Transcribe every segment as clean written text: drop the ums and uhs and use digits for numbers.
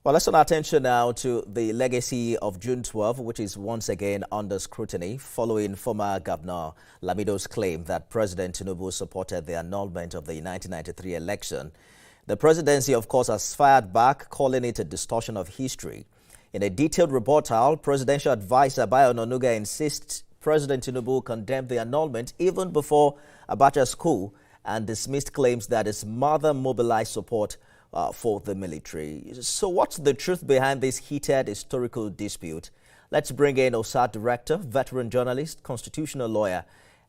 Well, let's turn our attention now to the legacy of June 12, which is once again under scrutiny following former Governor Lamido's claim that President Tinubu supported the annulment of the 1993 election. The presidency, of course, has fired back, calling it a distortion of history. In a detailed rebuttal, Presidential Advisor Bayo Onanuga insists President Tinubu condemned the annulment even before Abacha's coup and dismissed claims that his mother mobilized support for the military. So what's the truth behind this heated historical dispute? Let's bring in OSAD director, veteran journalist, constitutional lawyer,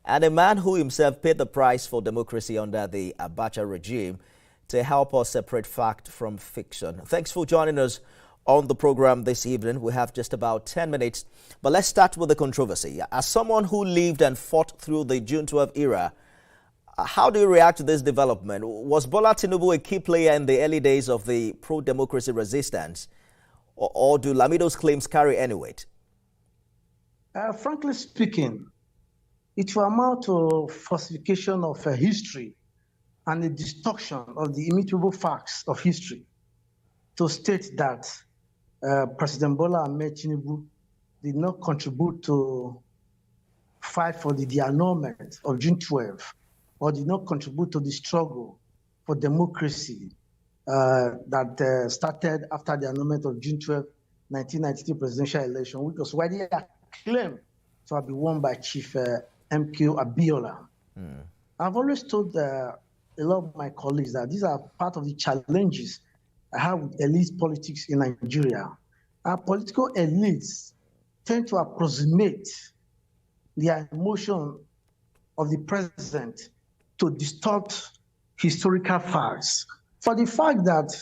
and a man who himself paid the price for democracy under the Abacha regime to help us separate fact from fiction. Thanks for joining us on the program this evening. We have just about 10 minutes, but let's start with the controversy. As someone who lived and fought through the June 12 era, how do you react to this development? Was Bola Tinubu a key player in the early days of the pro-democracy resistance, or do Lamido's claims carry any weight? Frankly speaking, it will amount to falsification of history and a distortion of the immutable facts of history to state that President Bola Tinubu did not contribute to fight for the annulment of June 12. Or did not contribute to the struggle for democracy that started after the annulment of June 12, 1992 presidential election, which was widely acclaimed to have been won by Chief MQ Abiola. I've always told a lot of my colleagues that these are part of the challenges I have with elite politics in Nigeria. Our political elites tend to approximate the emotion of the president to distort historical facts. For the fact that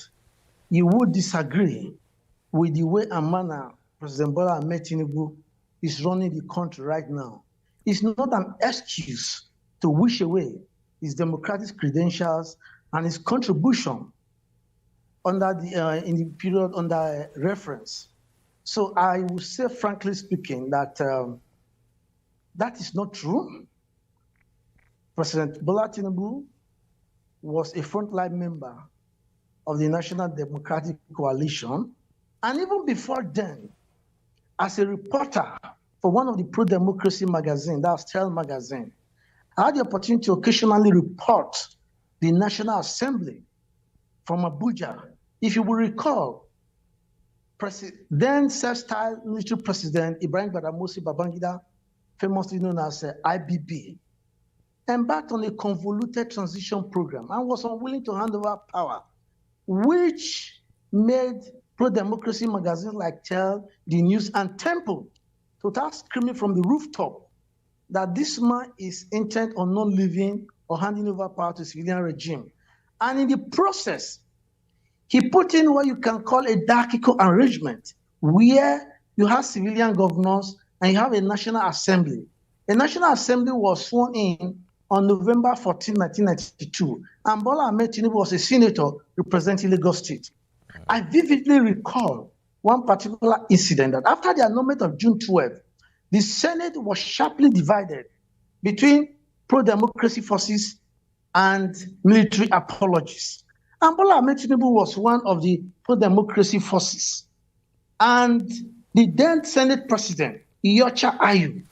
you would disagree with the way and manner President Bola Tinubu is running the country right now, it's not an excuse to wish away his democratic credentials and his contribution under the in the period under reference. So I would say, frankly speaking, that that is not true. President Bola Tinubu was a frontline member of the National Democratic Coalition, and even before then, as a reporter for one of the pro-democracy magazines, that's Tell magazine, I had the opportunity to occasionally report the National Assembly from Abuja. If you will recall, then self-styled military president Ibrahim Badamasi Babangida, famously known as IBB, embarked on a convoluted transition program and was unwilling to hand over power, which made pro-democracy magazines like Tell, The News, and Temple to start screaming from the rooftop that this man is intent on not leaving or handing over power to civilian regime. And in the process, he put in what you can call a diarchical arrangement, where you have civilian governors and you have a National Assembly. A National Assembly was sworn in on November 14, 1992, and Bola Tinubu was a senator representing Lagos State. I vividly recall one particular incident that after the annulment of June 12, the Senate was sharply divided between pro-democracy forces and military apologists. And Bola Tinubu was one of the pro-democracy forces. And the then Senate President, Iyorchia Ayu,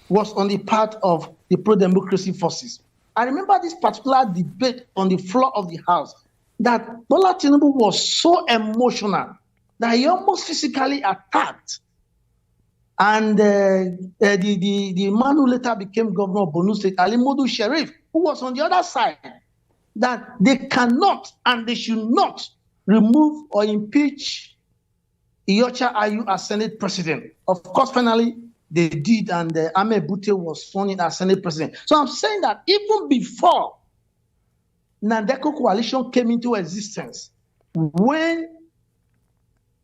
was on the part of the pro-democracy forces. I remember this particular debate on the floor of the House that Bola Tinubu was so emotional that he almost physically attacked. And the man who later became governor of Borno State, Ali Modu Sheriff, who was on the other side, that they cannot and they should not remove or impeach Iyorchia Ayu as Senate President. Of course, finally, they did, and Ahmed Bute was sworn in as Senate President. So I'm saying that even before Nandeko coalition came into existence, when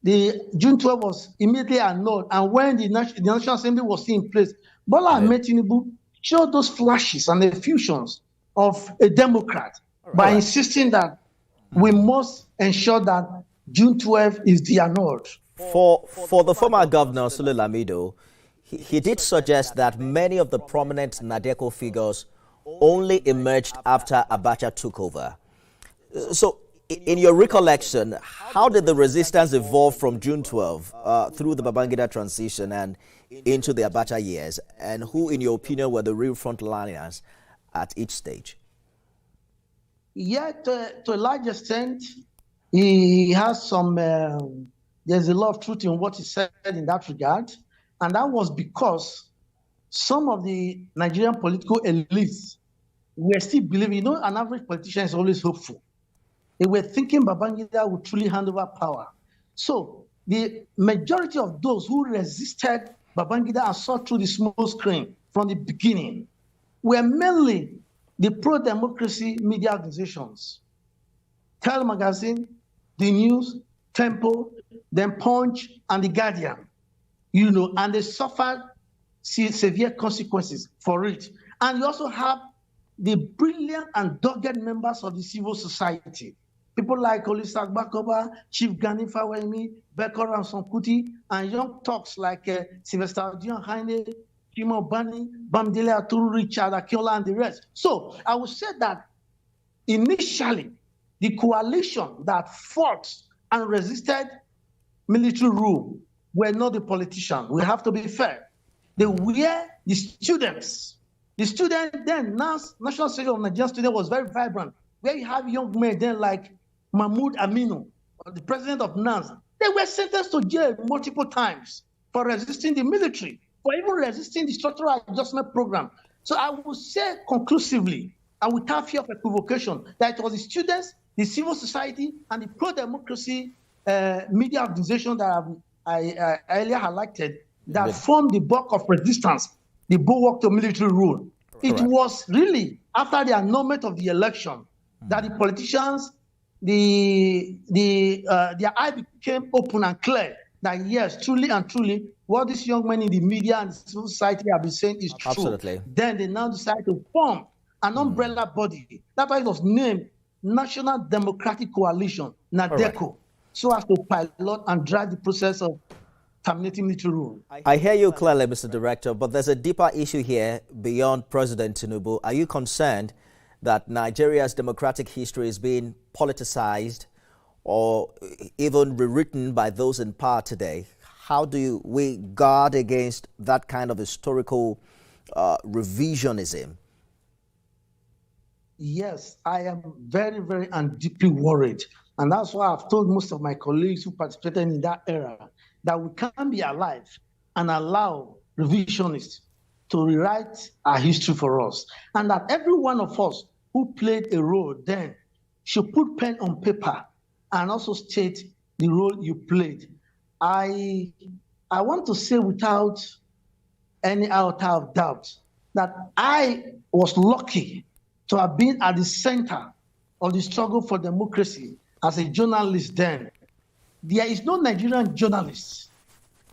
the June 12 was immediately annulled, and when the National Assembly was still in place, Bola Tinubu showed those flashes and effusions of a Democrat by insisting that we must ensure that June 12 is de-annulled. For the former governor, Sule Lamido, he did suggest that many of the prominent Nadeko figures only emerged after Abacha took over. So In your recollection, how did the resistance evolve from June 12 through the Babangida transition and into the Abacha years? And who, in your opinion, were the real frontliners at each stage? Yeah, to a large extent, he has some, there's a lot of truth in what he said in that regard. And that was because some of the Nigerian political elites were still believing, an average politician is always hopeful. They were thinking Babangida would truly hand over power. So the majority of those who resisted Babangida and saw through the smoke screen from the beginning were mainly the pro-democracy media organizations. Tel Magazine, The News, Tempo, then Punch, and The Guardian. And they suffered severe consequences for it. And you also have the brilliant and dogged members of the civil society. People like Olisa Agbakoba, Chief Gani Fawemi, Bekor Ansonkuti, and young talks like Sylvester Dion Haine, Timo Bani, Bamdele Aturu, Richard Akiola, and the rest. So I would say that initially, the coalition that fought and resisted military rule were not the politicians. We have to be fair. They were the students. The student then, National Association of Nigerian Students was very vibrant, where you have young men then like Mahmoud Aminu, the president of NANS. They were sentenced to jail multiple times for resisting the military, for even resisting the structural adjustment program. So I would say conclusively, and without fear of equivocation, that it was the students, the civil society, and the pro-democracy media organization that I earlier highlighted that formed the bulk of resistance, the bulwark to military rule. It was really after the annulment of the election that the politicians, their eye became open and clear that yes, truly and truly, what these young men in the media and the civil society have been saying is true. Absolutely. Then they now decided to form an umbrella body. That's why it was named National Democratic Coalition, NADECO, so as to pilot and drive the process of terminating military rule. I hear you clearly, Mr. Director, but there's a deeper issue here beyond President Tinubu. Are you concerned that Nigeria's democratic history is being politicized or even rewritten by those in power today? How do we guard against that kind of historical revisionism? Yes, I am very, very and deeply worried. And that's why I've told most of my colleagues who participated in that era that we can't be alive and allow revisionists to rewrite our history for us. And that every one of us who played a role then should put pen on paper and also state the role you played. I want to say without any iota of doubt that I was lucky to have been at the center of the struggle for democracy as a journalist then. There is no Nigerian journalist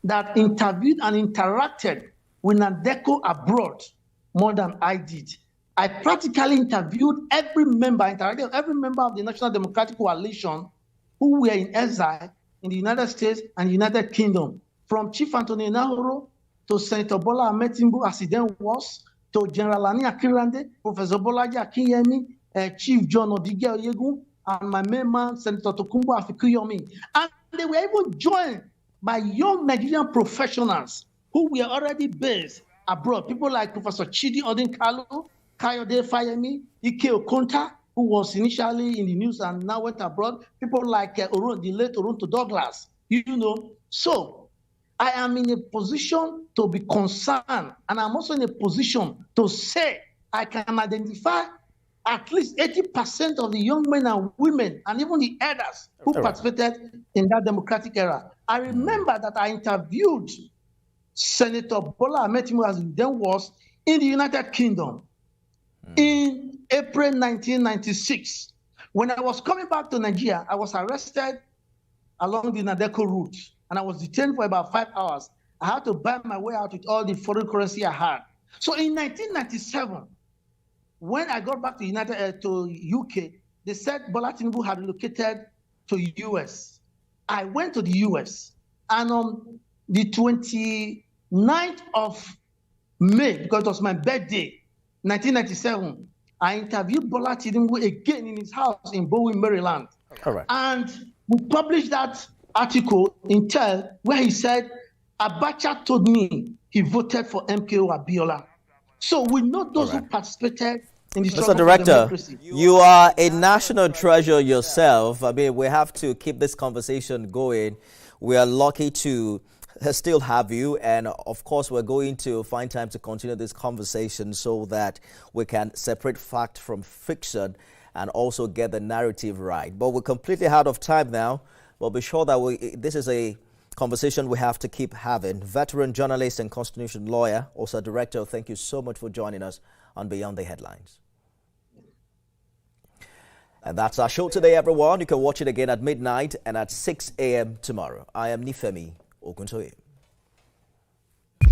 that interviewed and interacted with NADECO abroad more than I did. I practically interviewed every member of the National Democratic Coalition who were in exile in the United States and the United Kingdom, from Chief Anthony Nahoro to Senator Bola Ahmed Tinubu, as he then was, to General Ani Akirande, Professor Bolaji Akinyemi, Chief John Odige Oyegun, and my main man, Senator Tokunbo Afikuyomi. And they were even joined by young Nigerian professionals who were already based abroad. People like Professor Chidi Odinkalu, Kayode Fayemi, Ike Okonta, who was initially in the news and now went abroad. People like the late Orunto Douglas, So I am in a position to be concerned, and I'm also in a position to say I can identify at least 80% of the young men and women, and even the elders who participated in that democratic era. I remember that I interviewed Senator Bola Ahmed Tinubu, as he then was, in the United Kingdom in April 1996. When I was coming back to Nigeria, I was arrested along the NADECO route, and I was detained for about 5 hours. I had to buy my way out with all the foreign currency I had. So in 1997, when I got back to UK, they said Bola Tinubu had relocated to US. I went to the US, and on the 29th of May, because it was my birthday, 1997, I interviewed Bola Tinubu again in his house in Bowie, Maryland. Correct. And we published that article in Tel where he said, Abacha told me he voted for MKO Abiola. So we know those who participated in the struggle Mr. Director, for democracy. You are a national treasure yourself. I mean, we have to keep this conversation going. We are lucky to still have you. And of course, we're going to find time to continue this conversation so that we can separate fact from fiction and also get the narrative right. But we're completely out of time now. But be sure that this is a conversation we have to keep having. Veteran journalist and constitution lawyer, also director, thank you so much for joining us on Beyond the Headlines. And that's our show today, everyone. You can watch it again at midnight and at 6 a.m. tomorrow. I am Nifemi Oguntoye.